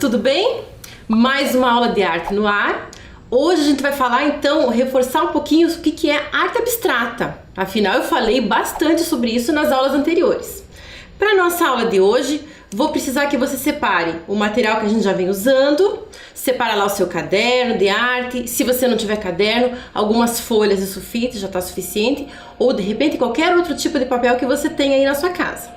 tudo bem? Mais uma aula de arte no ar. Hoje a gente vai falar então, reforçar um pouquinho o que é arte abstrata. Afinal, eu falei bastante sobre isso nas aulas anteriores. Para nossa aula de hoje, vou precisar que você separe o material que a gente já vem usando, separa lá o seu caderno de arte, se você não tiver caderno, algumas folhas de sulfite já está suficiente, ou de repente qualquer outro tipo de papel que você tenha aí na sua casa.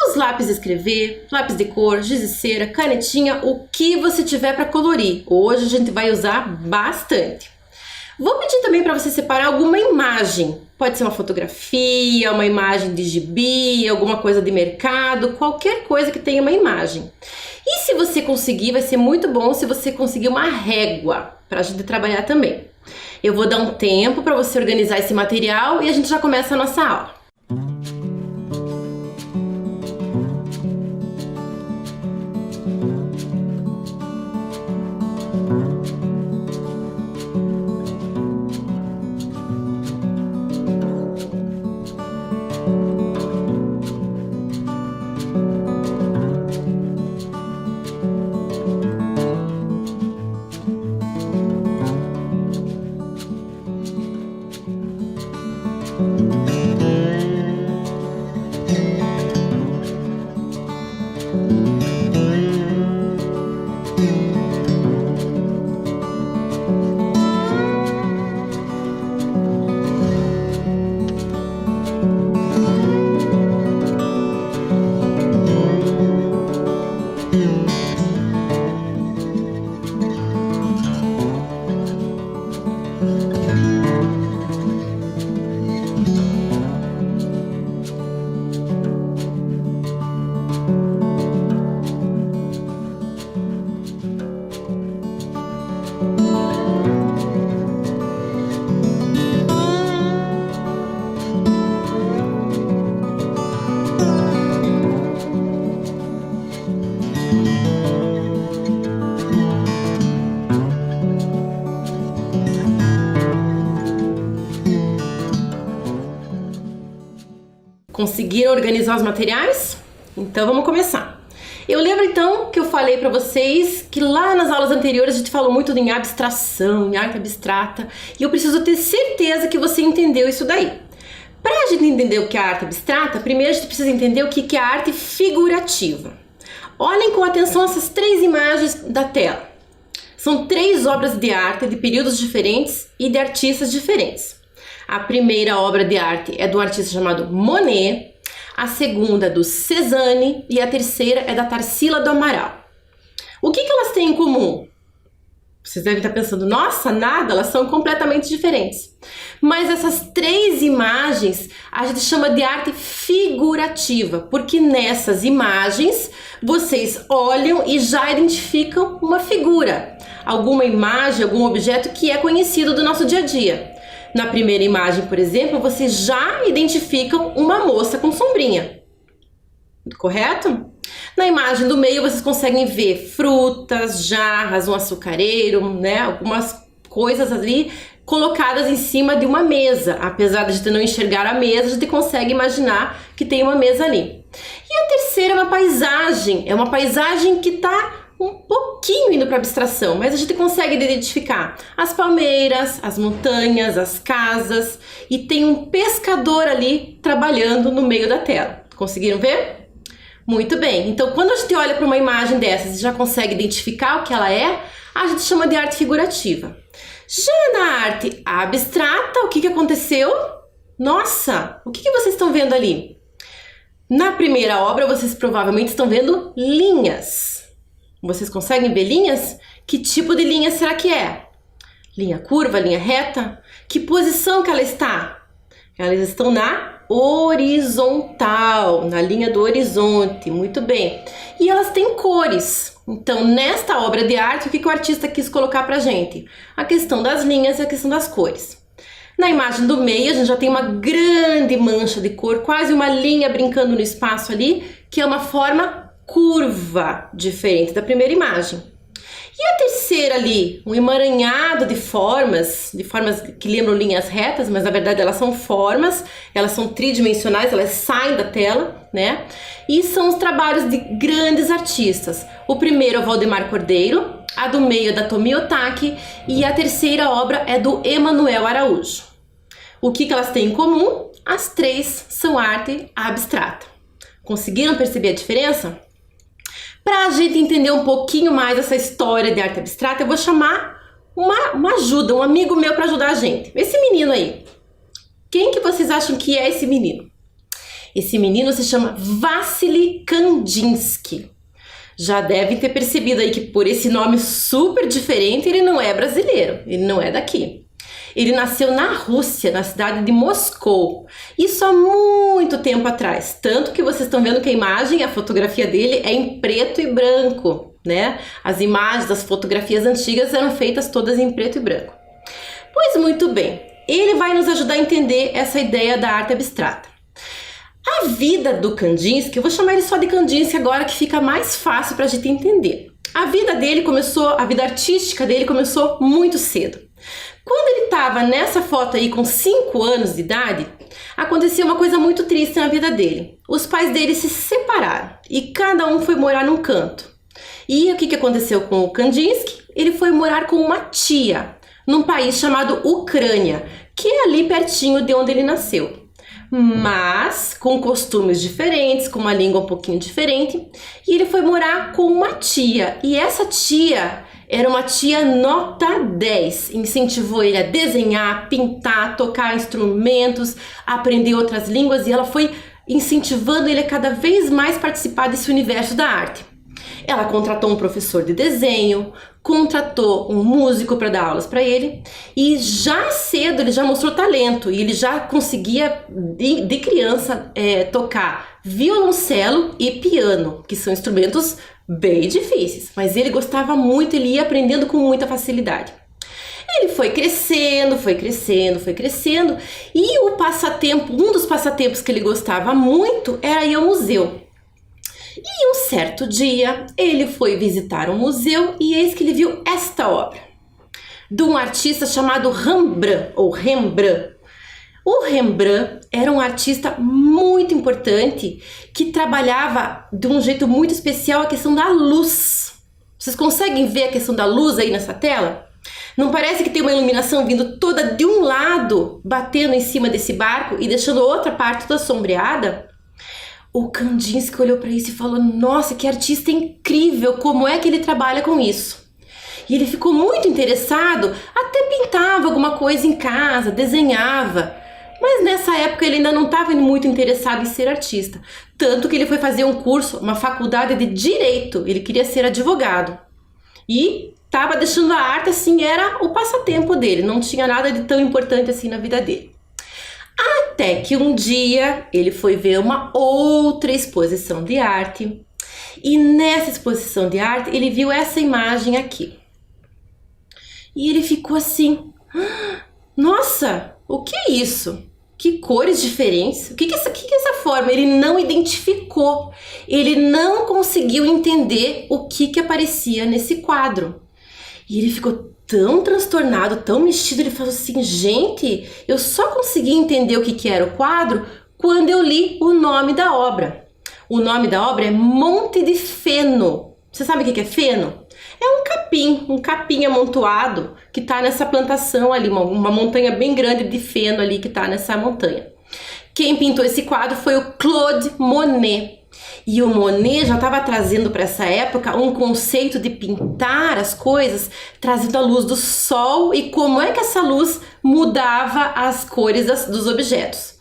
Os lápis de escrever, lápis de cor, giz de cera, canetinha, o que você tiver para colorir. Hoje a gente vai usar bastante. Vou pedir também para você separar alguma imagem. Pode ser uma fotografia, uma imagem de gibi, alguma coisa de mercado, qualquer coisa que tenha uma imagem. E se você conseguir, vai ser muito bom se você conseguir uma régua para a gente trabalhar também. Eu vou dar um tempo para você organizar esse material e a gente já começa a nossa aula. Conseguiram organizar os materiais? Então vamos começar. Eu lembro então que eu falei para vocês que lá nas aulas anteriores a gente falou muito em abstração, em arte abstrata, e eu preciso ter certeza que você entendeu isso daí. Para a gente entender o que é arte abstrata, primeiro a gente precisa entender o que é arte figurativa. Olhem com atenção essas três imagens da tela. São três obras de arte de períodos diferentes e de artistas diferentes. A primeira obra de arte é do artista chamado Monet, a segunda é do Cézanne e a terceira é da Tarsila do Amaral. O que elas têm em comum? Vocês devem estar pensando, nossa, nada, elas são completamente diferentes. Mas essas três imagens a gente chama de arte figurativa, porque nessas imagens vocês olham e já identificam uma figura, alguma imagem, algum objeto que é conhecido do nosso dia a dia. Na primeira imagem, por exemplo, vocês já identificam uma moça com sombrinha, correto? Na imagem do meio vocês conseguem ver frutas, jarras, um açucareiro, né? Algumas coisas ali colocadas em cima de uma mesa. Apesar de a gente não enxergar a mesa, a gente consegue imaginar que tem uma mesa ali. E a terceira é uma paisagem que está um pouquinho indo para abstração, mas a gente consegue identificar as palmeiras, as montanhas, as casas, e tem um pescador ali trabalhando no meio da tela. Conseguiram ver? Muito bem. Então, quando a gente olha para uma imagem dessas e já consegue identificar o que ela é, a gente chama de arte figurativa. Já na arte abstrata, o que aconteceu? Nossa, o que vocês estão vendo ali? Na primeira obra, vocês provavelmente estão vendo linhas. Vocês conseguem ver linhas? Que tipo de linha será que é? Linha curva, linha reta? Que posição que ela está? Elas estão na horizontal, na linha do horizonte, muito bem. E elas têm cores. Então, nesta obra de arte, o que o artista quis colocar pra gente? A questão das linhas e a questão das cores. Na imagem do meio, a gente já tem uma grande mancha de cor, quase uma linha brincando no espaço ali, que é uma forma curva, diferente da primeira imagem. E E a terceira ali, um emaranhado de formas que lembram linhas retas, mas na verdade elas são formas, elas são tridimensionais, elas saem da tela, né? E são os trabalhos de grandes artistas. O primeiro é o Valdemar Cordeiro, a do meio é da Tomi Otaki e a terceira obra é do Emanuel Araújo. O que elas têm em comum? As três são arte abstrata. Conseguiram perceber a diferença? Para a gente entender um pouquinho mais essa história de arte abstrata, eu vou chamar uma ajuda, um amigo meu para ajudar a gente. Esse menino aí. Quem que vocês acham que é esse menino? Esse menino se chama Wassily Kandinsky. Já devem ter percebido aí que por esse nome super diferente ele não é brasileiro, ele não é daqui. Ele nasceu na Rússia, na cidade de Moscou, isso há muito tempo atrás, tanto que vocês estão vendo que a imagem, a fotografia dele é em preto e branco, né? As imagens das fotografias antigas eram feitas todas em preto e branco. Pois muito bem, ele vai nos ajudar a entender essa ideia da arte abstrata. A vida do Kandinsky, eu vou chamar ele só de Kandinsky agora que fica mais fácil para a gente entender. A vida artística dele começou muito cedo. Quando ele estava nessa foto aí com 5 anos de idade, aconteceu uma coisa muito triste na vida dele. Os pais dele se separaram e cada um foi morar num canto. E o que aconteceu com o Kandinsky? Ele foi morar com uma tia, num país chamado Ucrânia, que é ali pertinho de onde ele nasceu. Mas com costumes diferentes, com uma língua um pouquinho diferente, e ele foi morar com uma tia, e essa tia era uma tia nota 10, incentivou ele a desenhar, pintar, tocar instrumentos, aprender outras línguas, e ela foi incentivando ele a cada vez mais participar desse universo da arte. Ela contratou um professor de desenho, contratou um músico para dar aulas para ele e já cedo ele já mostrou talento e ele já conseguia de criança tocar violoncelo e piano, que são instrumentos bem difíceis, mas ele gostava muito, ele ia aprendendo com muita facilidade. Ele foi crescendo e um dos passatempos que ele gostava muito era ir ao museu. E um certo dia, ele foi visitar um museu e eis que ele viu esta obra, de um artista chamado Rembrandt. O Rembrandt era um artista muito importante que trabalhava de um jeito muito especial a questão da luz. Vocês conseguem ver a questão da luz aí nessa tela? Não parece que tem uma iluminação vindo toda de um lado, batendo em cima desse barco e deixando outra parte toda sombreada? O Kandinsky olhou para isso e falou: nossa, que artista incrível, como é que ele trabalha com isso? E ele ficou muito interessado, até pintava alguma coisa em casa, desenhava. Mas nessa época ele ainda não estava muito interessado em ser artista. Tanto que ele foi fazer um curso, uma faculdade de Direito, ele queria ser advogado. E estava deixando a arte assim, era o passatempo dele, não tinha nada de tão importante assim na vida dele. Até que um dia ele foi ver uma outra exposição de arte e nessa exposição de arte ele viu essa imagem aqui. E ele ficou assim: nossa, o que é isso? Que cores diferentes? O que é essa forma? Ele não identificou, ele não conseguiu entender o que aparecia nesse quadro. E ele ficou tão transtornado, tão mexido, ele falou assim: gente, eu só consegui entender o que era o quadro quando eu li o nome da obra. O nome da obra é Monte de Feno. Você sabe o que é feno? É um capim amontoado que está nessa plantação ali, uma montanha bem grande de feno ali que está nessa montanha. Quem pintou esse quadro foi o Claude Monet. E o Monet já estava trazendo para essa época um conceito de pintar as coisas, trazendo a luz do sol e como é que essa luz mudava as cores dos objetos.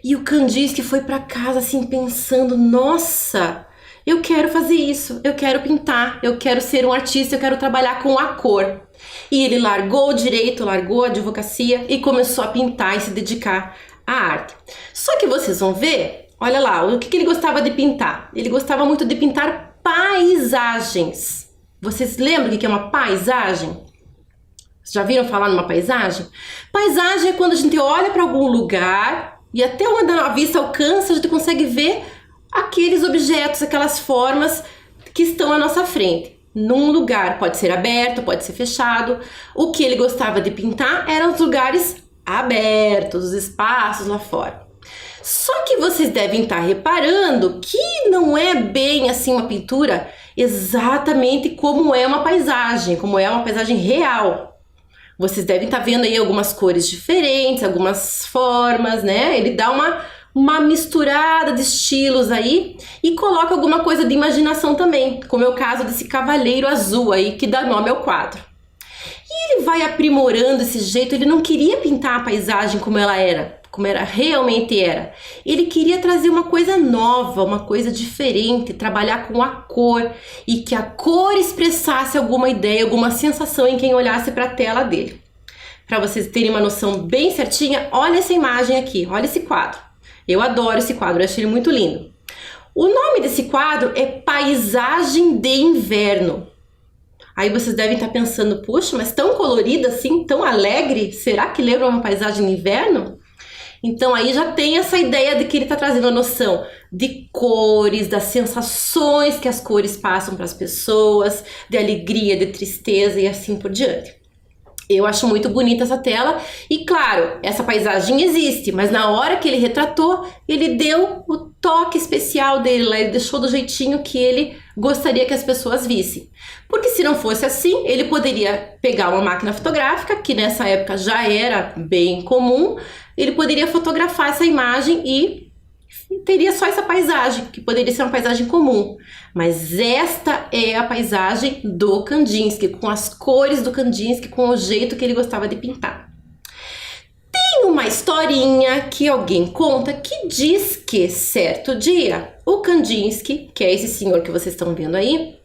E o Kandinsky foi para casa assim pensando: nossa, eu quero fazer isso, eu quero pintar, eu quero ser um artista, eu quero trabalhar com a cor. E ele largou o direito, largou a advocacia e começou a pintar e se dedicar à arte. Só que vocês vão ver, olha lá, o que ele gostava de pintar? Ele gostava muito de pintar paisagens. Vocês lembram o que é uma paisagem? Vocês já viram falar numa paisagem? Paisagem é quando a gente olha para algum lugar e até onde a vista alcança, a gente consegue ver aqueles objetos, aquelas formas que estão à nossa frente. num lugar, pode ser aberto, pode ser fechado. O que ele gostava de pintar eram os lugares abertos, os espaços lá fora. Só que vocês devem estar reparando que não é bem assim uma pintura exatamente como é uma paisagem real. Vocês devem estar vendo aí algumas cores diferentes, algumas formas, né? Ele dá uma misturada de estilos aí e coloca alguma coisa de imaginação também, como é o caso desse cavaleiro azul aí que dá nome ao quadro. E ele vai aprimorando esse jeito, ele não queria pintar a paisagem como ela era, como realmente era. Ele queria trazer uma coisa nova, uma coisa diferente, trabalhar com a cor e que a cor expressasse alguma ideia, alguma sensação em quem olhasse para a tela dele. Para vocês terem uma noção bem certinha, olha essa imagem aqui, olha esse quadro. Eu adoro esse quadro, eu acho ele muito lindo. O nome desse quadro é Paisagem de Inverno. Aí vocês devem estar pensando, puxa, mas tão colorida assim, tão alegre, será que lembra uma paisagem de inverno? Então aí já tem essa ideia de que ele está trazendo a noção de cores, das sensações que as cores passam para as pessoas, de alegria, de tristeza e assim por diante. Eu acho muito bonita essa tela e claro, essa paisagem existe, mas na hora que ele retratou, ele deu o toque especial dele lá, ele deixou do jeitinho que ele gostaria que as pessoas vissem. Porque se não fosse assim, ele poderia pegar uma máquina fotográfica, que nessa época já era bem comum, ele poderia fotografar essa imagem e teria só essa paisagem, que poderia ser uma paisagem comum. Mas esta é a paisagem do Kandinsky, com as cores do Kandinsky, com o jeito que ele gostava de pintar. Tem uma historinha que alguém conta que diz que certo dia o Kandinsky, que é esse senhor que vocês estão vendo aí,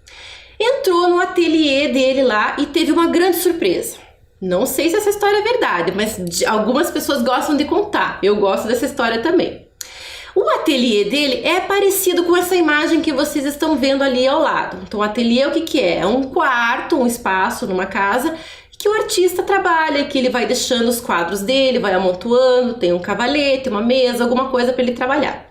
entrou no ateliê dele lá e teve uma grande surpresa. Não sei se essa história é verdade, mas algumas pessoas gostam de contar. Eu gosto dessa história também. O ateliê dele é parecido com essa imagem que vocês estão vendo ali ao lado. Então, o ateliê o que é? É um quarto, um espaço numa casa que o artista trabalha, que ele vai deixando os quadros dele, vai amontoando, tem um cavalete, uma mesa, alguma coisa para ele trabalhar.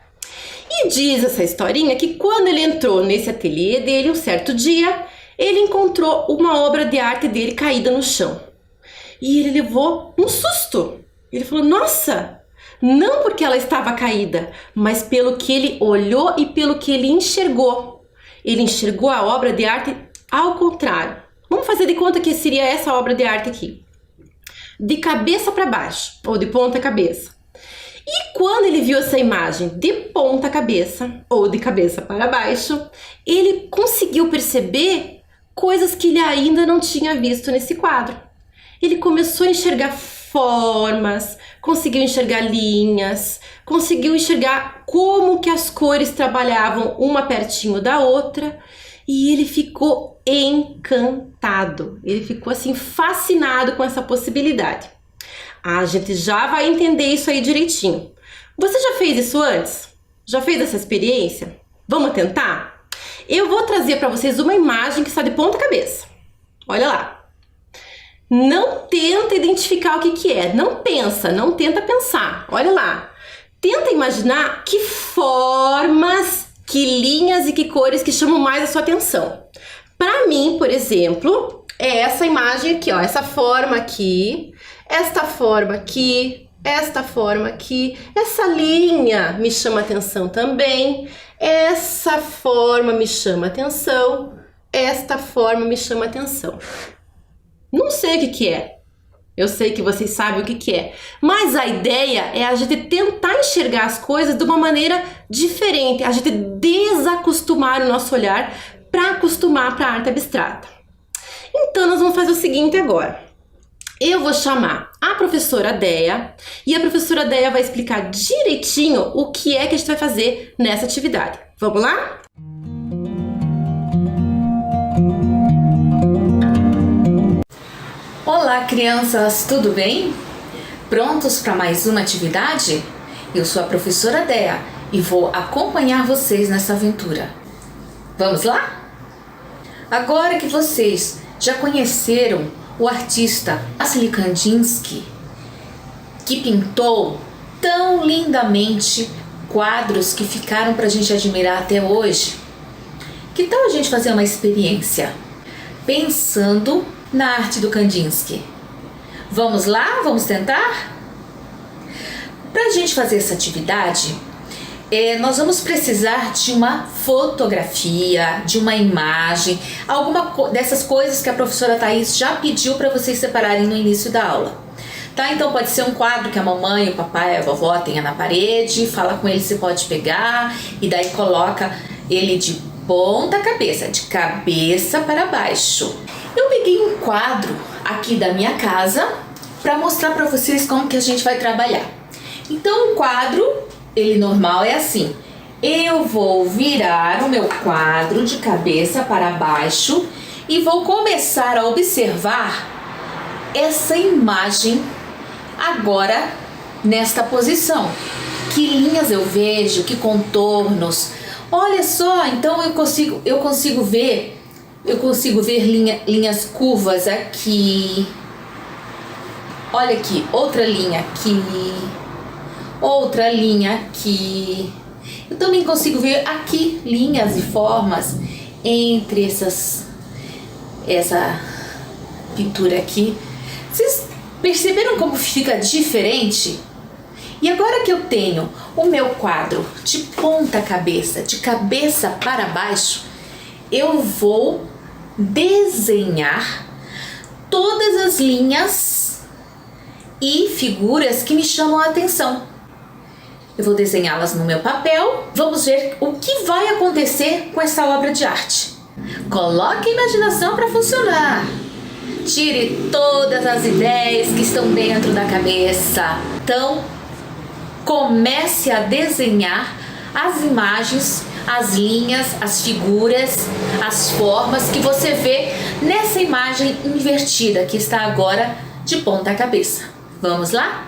E diz essa historinha que quando ele entrou nesse ateliê dele, um certo dia, ele encontrou uma obra de arte dele caída no chão. E ele levou um susto. Ele falou, nossa! Não porque ela estava caída, mas pelo que ele olhou e pelo que ele enxergou. Ele enxergou a obra de arte ao contrário. Vamos fazer de conta que seria essa obra de arte aqui. De cabeça para baixo, ou de ponta cabeça. E quando ele viu essa imagem de ponta cabeça, ou de cabeça para baixo, ele conseguiu perceber coisas que ele ainda não tinha visto nesse quadro. Ele começou a enxergar formas, conseguiu enxergar linhas, conseguiu enxergar como que as cores trabalhavam uma pertinho da outra e ele ficou encantado. Ele ficou assim fascinado com essa possibilidade. A gente já vai entender isso aí direitinho. Você já fez isso antes? Já fez essa experiência? Vamos tentar? Eu vou trazer para vocês uma imagem que está de ponta cabeça. Olha lá. Não tenta identificar o que é, não pensa, não tenta pensar, olha lá. Tenta imaginar que formas, que linhas e que cores que chamam mais a sua atenção. Para mim, por exemplo, é essa imagem aqui, ó, essa forma aqui, esta forma aqui, esta forma aqui, essa linha me chama atenção também, essa forma me chama atenção, esta forma me chama atenção. Não sei o que é, eu sei que vocês sabem o que é, mas a ideia é a gente tentar enxergar as coisas de uma maneira diferente, a gente desacostumar o nosso olhar para acostumar para a arte abstrata. Então nós vamos fazer o seguinte agora, eu vou chamar a professora Déia e a professora Déia vai explicar direitinho o que é que a gente vai fazer nessa atividade. Vamos lá? Olá, crianças, tudo bem? Prontos para mais uma atividade? Eu sou a professora Déia e vou acompanhar vocês nessa aventura. Vamos lá? Agora que vocês já conheceram o artista Wassily Kandinsky, que pintou tão lindamente quadros que ficaram para a gente admirar até hoje, que tal a gente fazer uma experiência? pensando na arte do Kandinsky. Vamos lá? Vamos tentar? Para a gente fazer essa atividade, nós vamos precisar de uma fotografia, de uma imagem, alguma dessas coisas que a professora Thaís já pediu para vocês separarem no início da aula. Tá? Então pode ser um quadro que a mamãe, o papai, a vovó tenha na parede, fala com ele se pode pegar e daí coloca ele de ponta cabeça, de cabeça para baixo. Eu peguei um quadro aqui da minha casa para mostrar para vocês como que a gente vai trabalhar. Então o quadro, ele normal é assim. Eu vou virar o meu quadro de cabeça para baixo e vou começar a observar essa imagem agora nesta posição. Que linhas eu vejo, que contornos. Olha só, então eu consigo ver linhas curvas aqui. Olha aqui, outra linha aqui. Outra linha aqui. Eu também consigo ver aqui linhas e formas entre essa pintura aqui. Vocês perceberam como fica diferente? E agora que eu tenho o meu quadro de ponta cabeça, de cabeça para baixo, eu vou desenhar todas as linhas e figuras que me chamam a atenção. Eu vou desenhá-las no meu papel. Vamos ver o que vai acontecer com essa obra de arte. Coloque a imaginação para funcionar. Tire todas as ideias que estão dentro da cabeça. Então, comece a desenhar as imagens, as linhas, as figuras, as formas que você vê nessa imagem invertida que está agora de ponta cabeça. Vamos lá?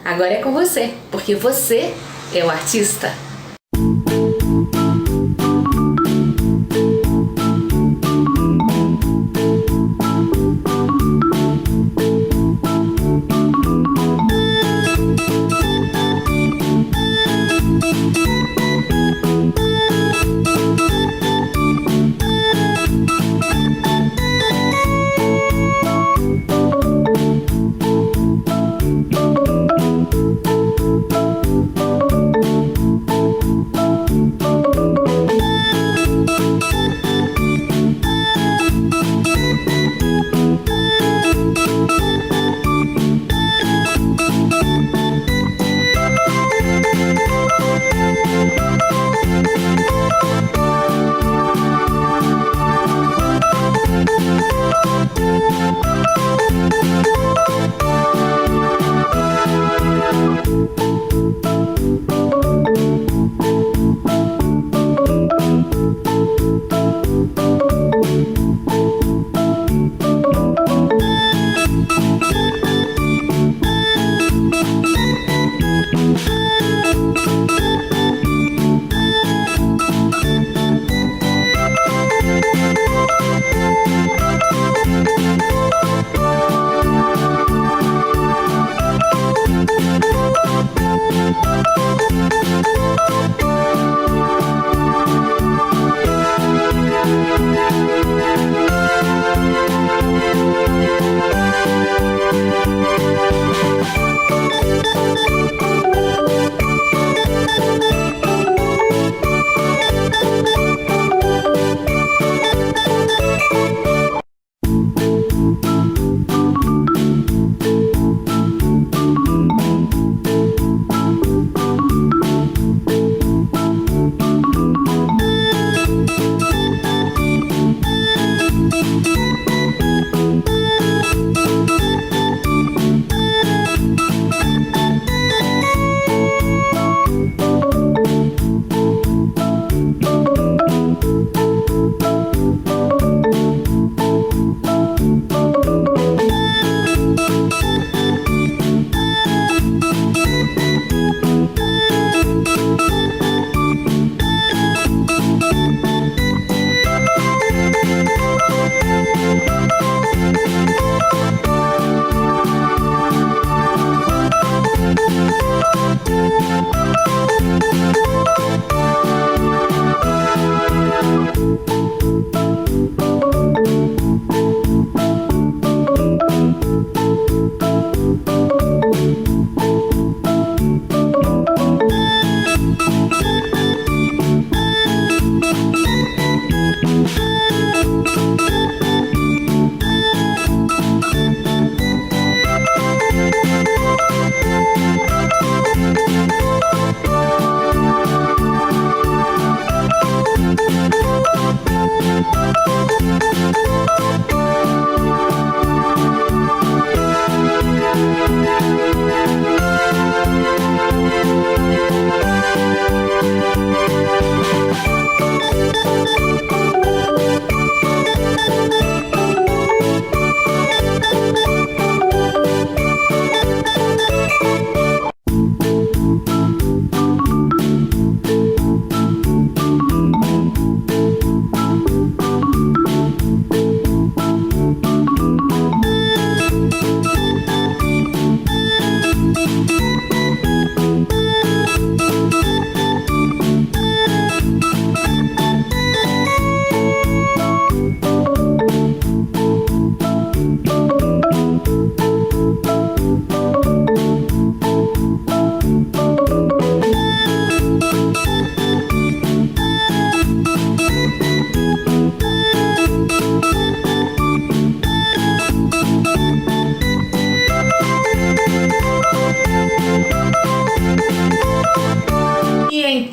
Agora é com você, porque você é o artista.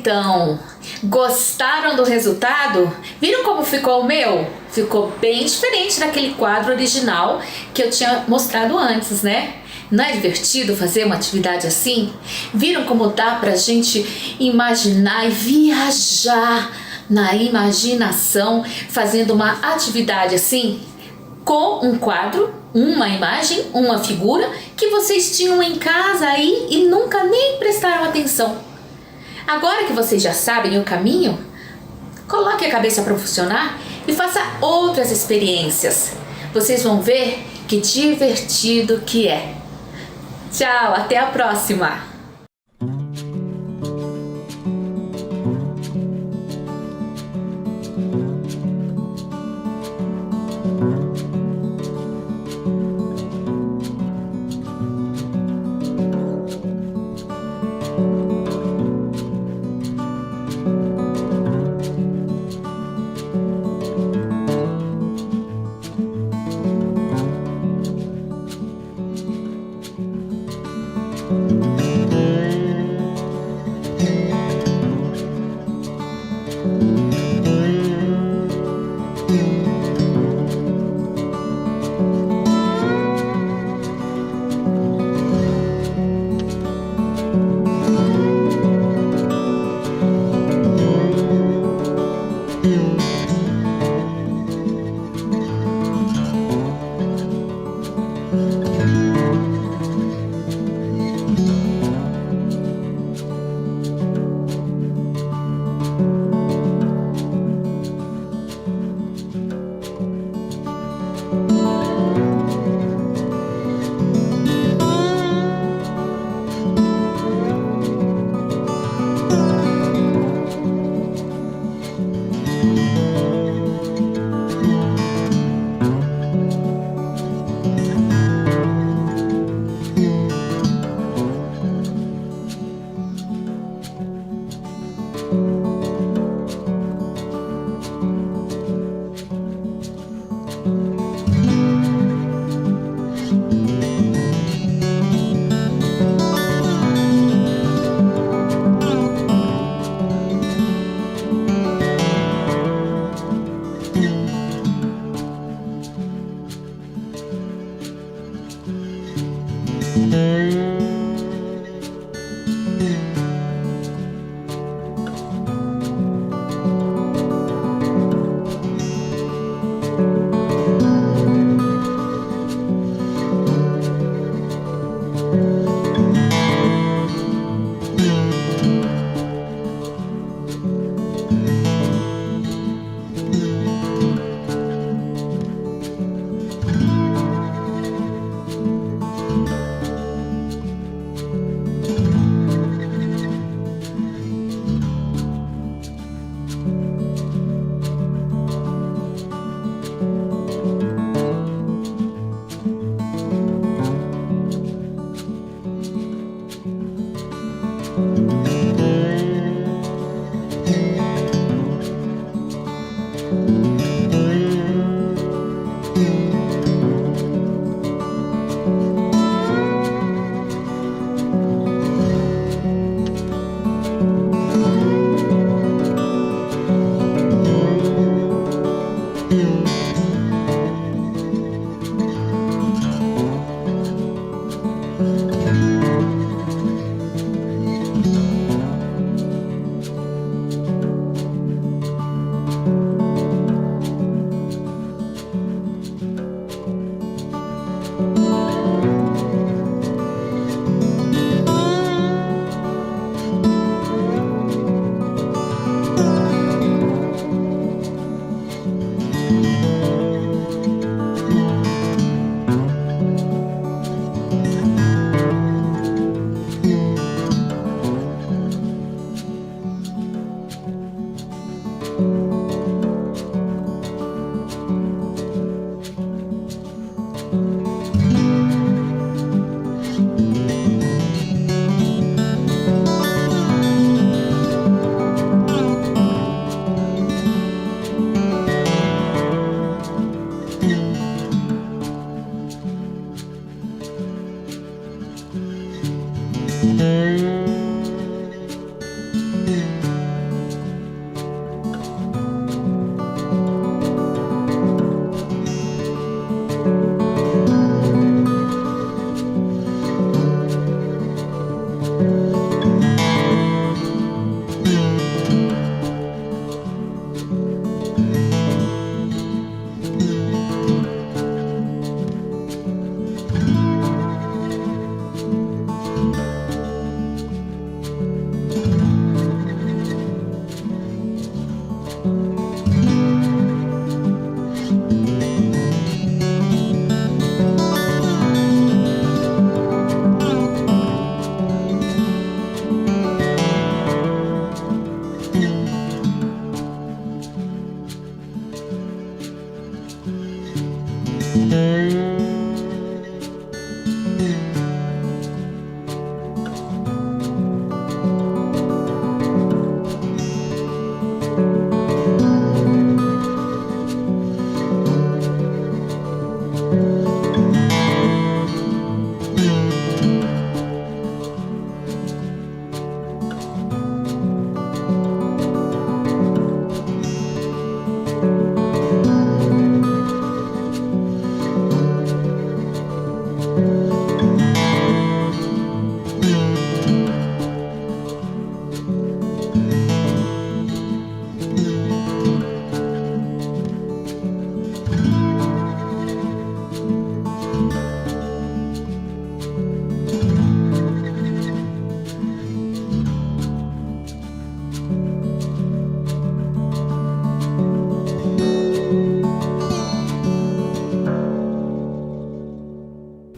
Então, gostaram do resultado? Viram como ficou o meu? Ficou bem diferente daquele quadro original que eu tinha mostrado antes, né? Não é divertido fazer uma atividade assim? Viram como dá pra gente imaginar e viajar na imaginação fazendo uma atividade assim? Com um quadro, uma imagem, uma figura que vocês tinham em casa aí e nunca nem prestaram atenção. Agora que vocês já sabem o caminho, coloque a cabeça para funcionar e faça outras experiências. Vocês vão ver que divertido que é. Tchau, até a próxima!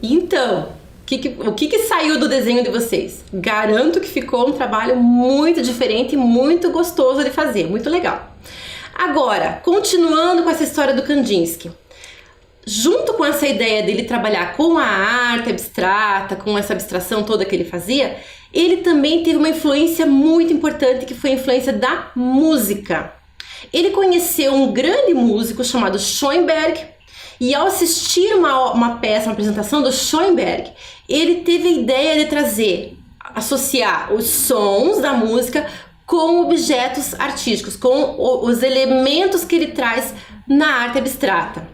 Então, o que saiu do desenho de vocês? Garanto que ficou um trabalho muito diferente e muito gostoso de fazer, muito legal. Agora, continuando com essa história do Kandinsky, junto com essa ideia dele trabalhar com a arte abstrata, com essa abstração toda que ele fazia, ele também teve uma influência muito importante, que foi a influência da música. Ele conheceu um grande músico chamado Schoenberg, e ao assistir uma peça, uma apresentação do Schoenberg, ele teve a ideia de associar os sons da música com objetos artísticos, com os elementos que ele traz na arte abstrata.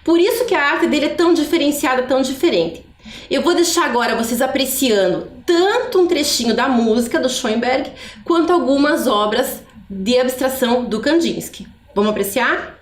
Por isso que a arte dele é tão diferenciada, tão diferente. Eu vou deixar agora vocês apreciando tanto um trechinho da música do Schoenberg, quanto algumas obras de abstração do Kandinsky. Vamos apreciar?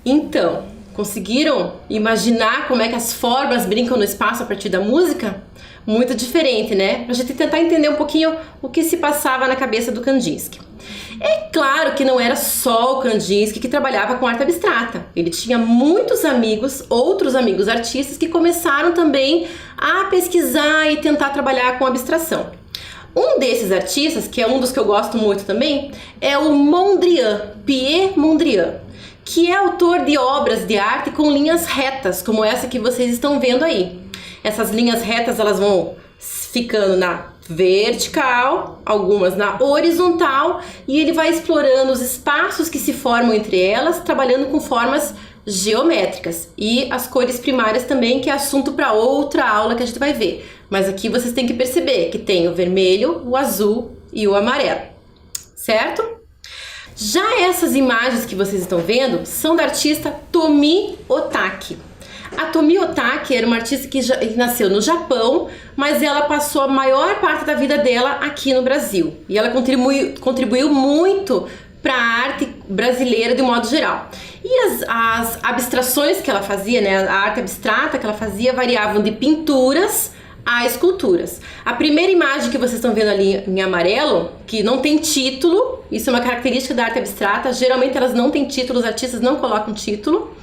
Então, conseguiram imaginar como é que as formas brincam no espaço a partir da música? Muito diferente, né? Pra gente tentar entender um pouquinho o que se passava na cabeça do Kandinsky. É claro que não era só o Kandinsky que trabalhava com arte abstrata. Ele tinha muitos amigos, outros amigos artistas, que começaram também a pesquisar e tentar trabalhar com abstração. Um desses artistas, que é um dos que eu gosto muito também, é o Mondrian, Pierre Mondrian, que é autor de obras de arte com linhas retas, como essa que vocês estão vendo aí. Essas linhas retas, elas vão ficando na vertical, algumas na horizontal, e ele vai explorando os espaços que se formam entre elas, trabalhando com formas geométricas. E as cores primárias também, que é assunto para outra aula que a gente vai ver. Mas aqui vocês têm que perceber que tem o vermelho, o azul e o amarelo, certo? Já essas imagens que vocês estão vendo são da artista Tomi Otaki. A Tomi Otaki era uma artista que nasceu no Japão, mas ela passou a maior parte da vida dela aqui no Brasil. E ela contribuiu muito para a arte brasileira de um modo geral. E as abstrações que ela fazia, né, a arte abstrata que ela fazia, variavam de pinturas a esculturas. A primeira imagem que vocês estão vendo ali em amarelo, que não tem título, isso é uma característica da arte abstrata, geralmente elas não têm título, os artistas não colocam título,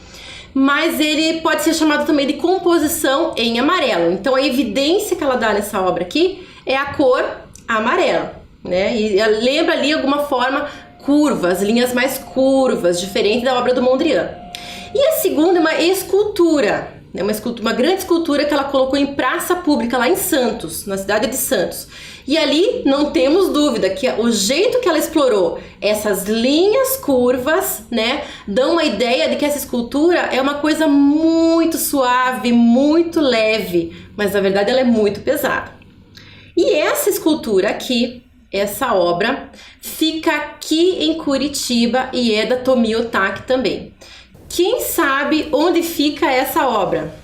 mas ele pode ser chamado também de composição em amarelo. Então a evidência que ela dá nessa obra aqui é a cor amarela, né? E lembra ali alguma forma curvas, linhas mais curvas, diferente da obra do Mondrian. E a segunda é uma escultura, né? Uma grande escultura que ela colocou em praça pública lá em Santos, na cidade de Santos. E ali não temos dúvida que o jeito que ela explorou essas linhas curvas, né, dão uma ideia de que essa escultura é uma coisa muito suave, muito leve, mas na verdade ela é muito pesada. E essa escultura aqui essa obra fica aqui em Curitiba e é da Tomie Otaki também. Quem sabe onde fica essa obra?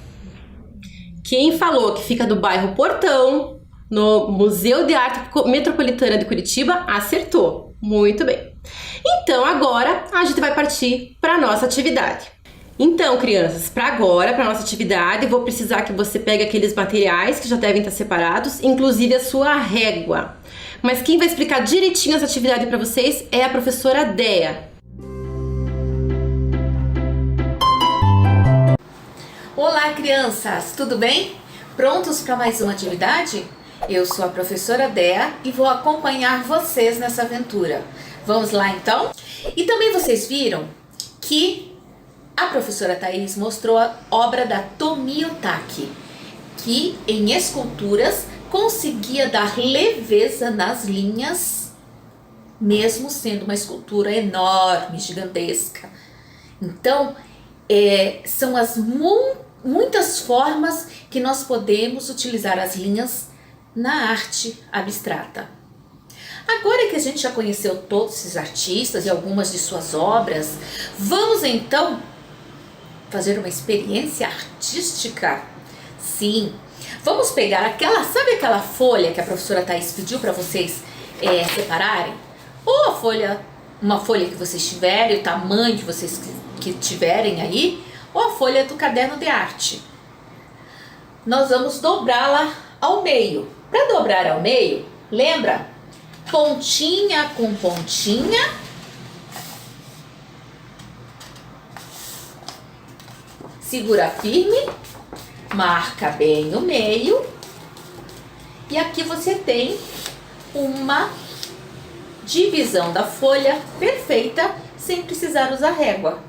Quem falou que fica do bairro Portão, no Museu de Arte Metropolitana de Curitiba, acertou. Muito bem. Então agora a gente vai partir para nossa atividade. Então, crianças, para nossa atividade, vou precisar que você pegue aqueles materiais que já devem estar separados, inclusive a sua régua. Mas quem vai explicar direitinho essa atividade para vocês é a professora Dea. Olá, crianças, tudo bem? Prontos para mais uma atividade? Eu sou a professora Dea e vou acompanhar vocês nessa aventura. Vamos lá então? E também vocês viram que a professora Thaís mostrou a obra da Tomie Otaki, que em esculturas conseguia dar leveza nas linhas, mesmo sendo uma escultura enorme, gigantesca. Então, são muitas formas que nós podemos utilizar as linhas na arte abstrata. Agora que a gente já conheceu todos esses artistas e algumas de suas obras, vamos então fazer uma experiência artística? Sim, vamos pegar sabe aquela folha que a professora Thaís pediu para vocês separarem? Ou uma folha que vocês tiverem, o tamanho que vocês que tiverem aí, ou a folha do caderno de arte. Nós vamos dobrá-la ao meio. Para dobrar ao meio, lembra? Pontinha com pontinha. Segura firme, marca bem o meio. E aqui você tem uma divisão da folha perfeita, sem precisar usar régua.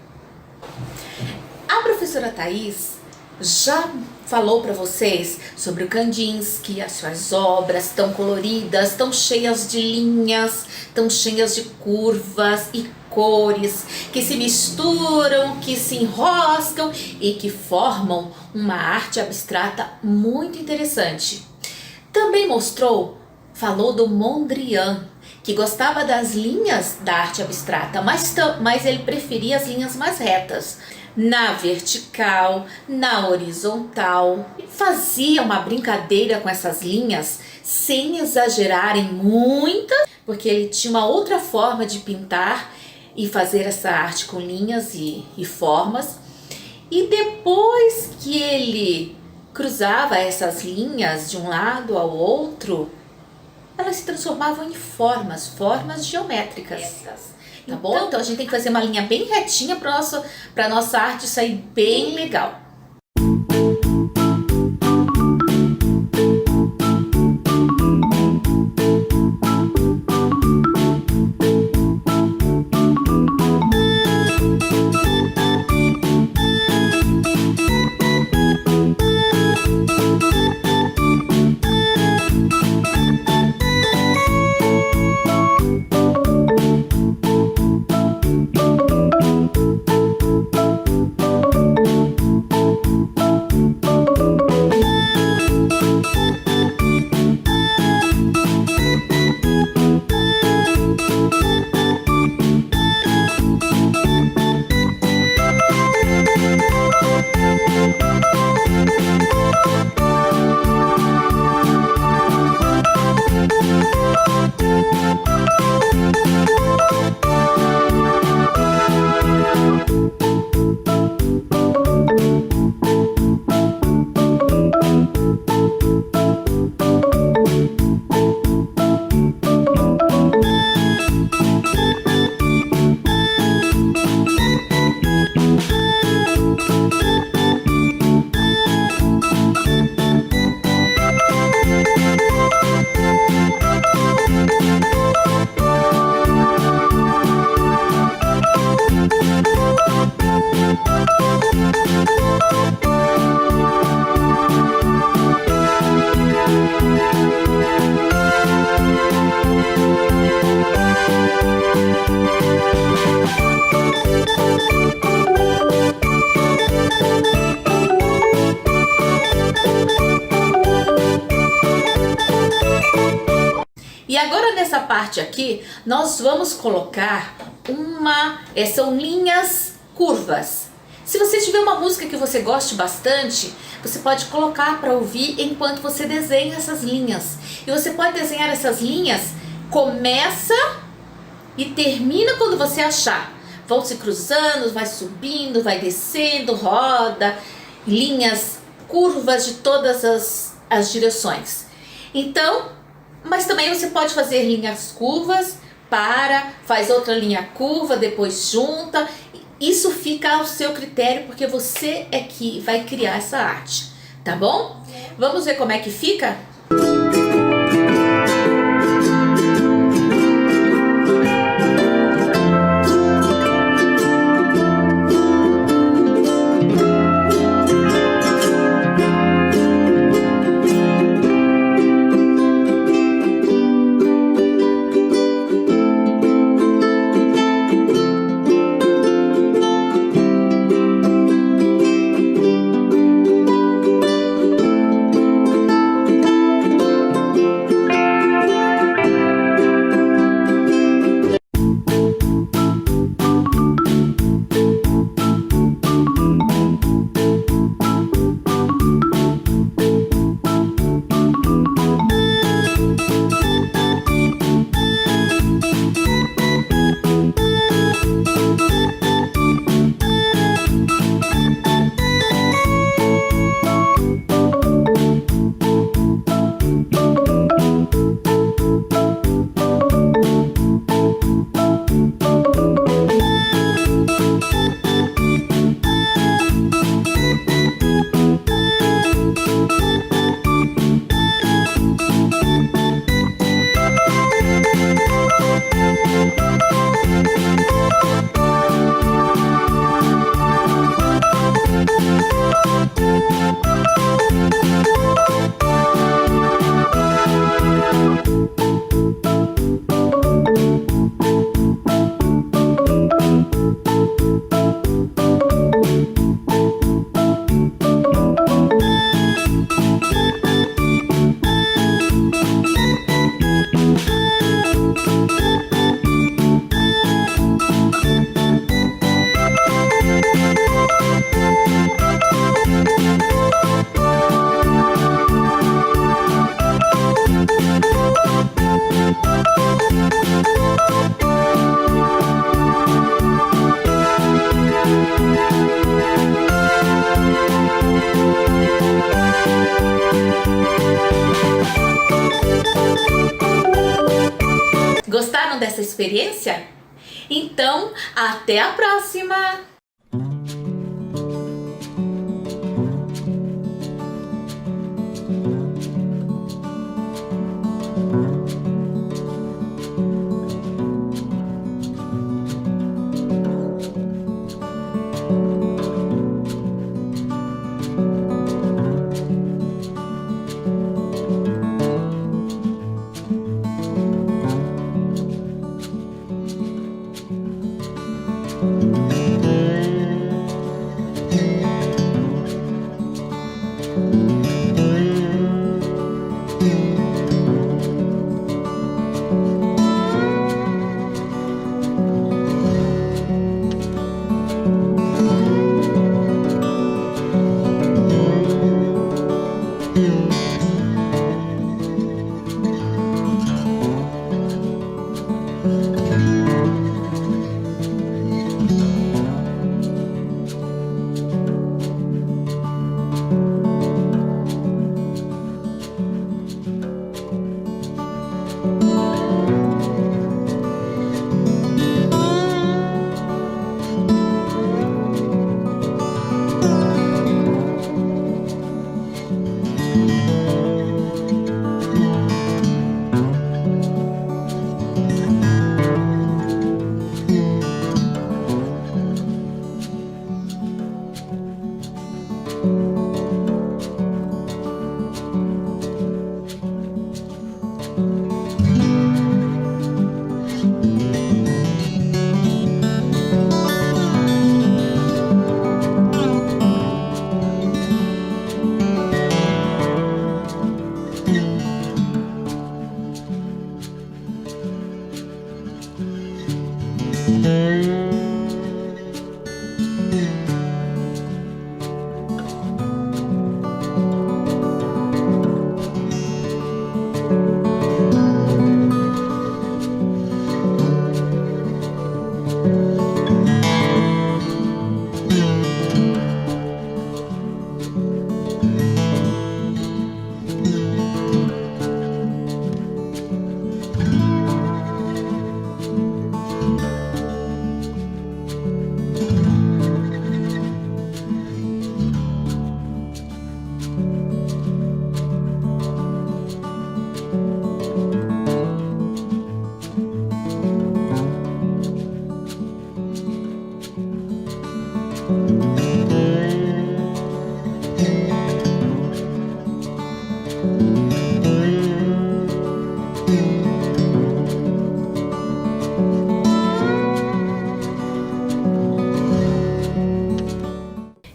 A professora Thaís já falou para vocês sobre o Kandinsky, as suas obras tão coloridas, tão cheias de linhas, tão cheias de curvas e cores, que se misturam, que se enroscam e que formam uma arte abstrata muito interessante. Também falou do Mondrian, que gostava das linhas da arte abstrata, mas ele preferia as linhas mais retas, na vertical, na horizontal. Fazia uma brincadeira com essas linhas sem exagerar em muitas, porque ele tinha uma outra forma de pintar e fazer essa arte com linhas e formas. E depois que ele cruzava essas linhas de um lado ao outro, elas se transformavam em formas geométricas. Tá bom? Então a gente tem que fazer uma linha bem retinha para nossa arte sair bem legal. parte aqui, nós vamos colocar são linhas curvas. Se você tiver uma música que você goste bastante, você pode colocar para ouvir enquanto você desenha essas linhas. E você pode desenhar essas linhas, começa e termina quando você achar. Vão se cruzando, vai subindo, vai descendo, roda, linhas curvas de todas as direções. Então, mas também você pode fazer linhas curvas, faz outra linha curva, depois junta. Isso fica ao seu critério, porque você é que vai criar essa arte, tá bom? Vamos ver como é que fica? Gostaram dessa experiência? Então, até a próxima!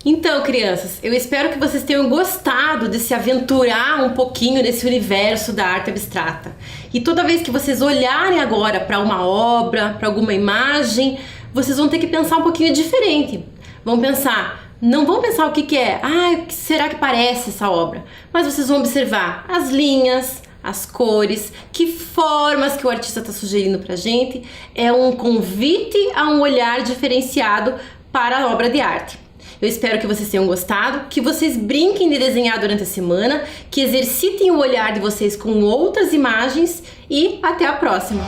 Então, crianças, eu espero que vocês tenham gostado de se aventurar um pouquinho nesse universo da arte abstrata. E toda vez que vocês olharem agora para uma obra, para alguma imagem, vocês vão ter que pensar um pouquinho diferente. Não vão pensar o que é, o que será que parece essa obra? Mas vocês vão observar as linhas, as cores, que formas que o artista está sugerindo pra gente. É um convite a um olhar diferenciado para a obra de arte. Eu espero que vocês tenham gostado, que vocês brinquem de desenhar durante a semana, que exercitem o olhar de vocês com outras imagens e até a próxima!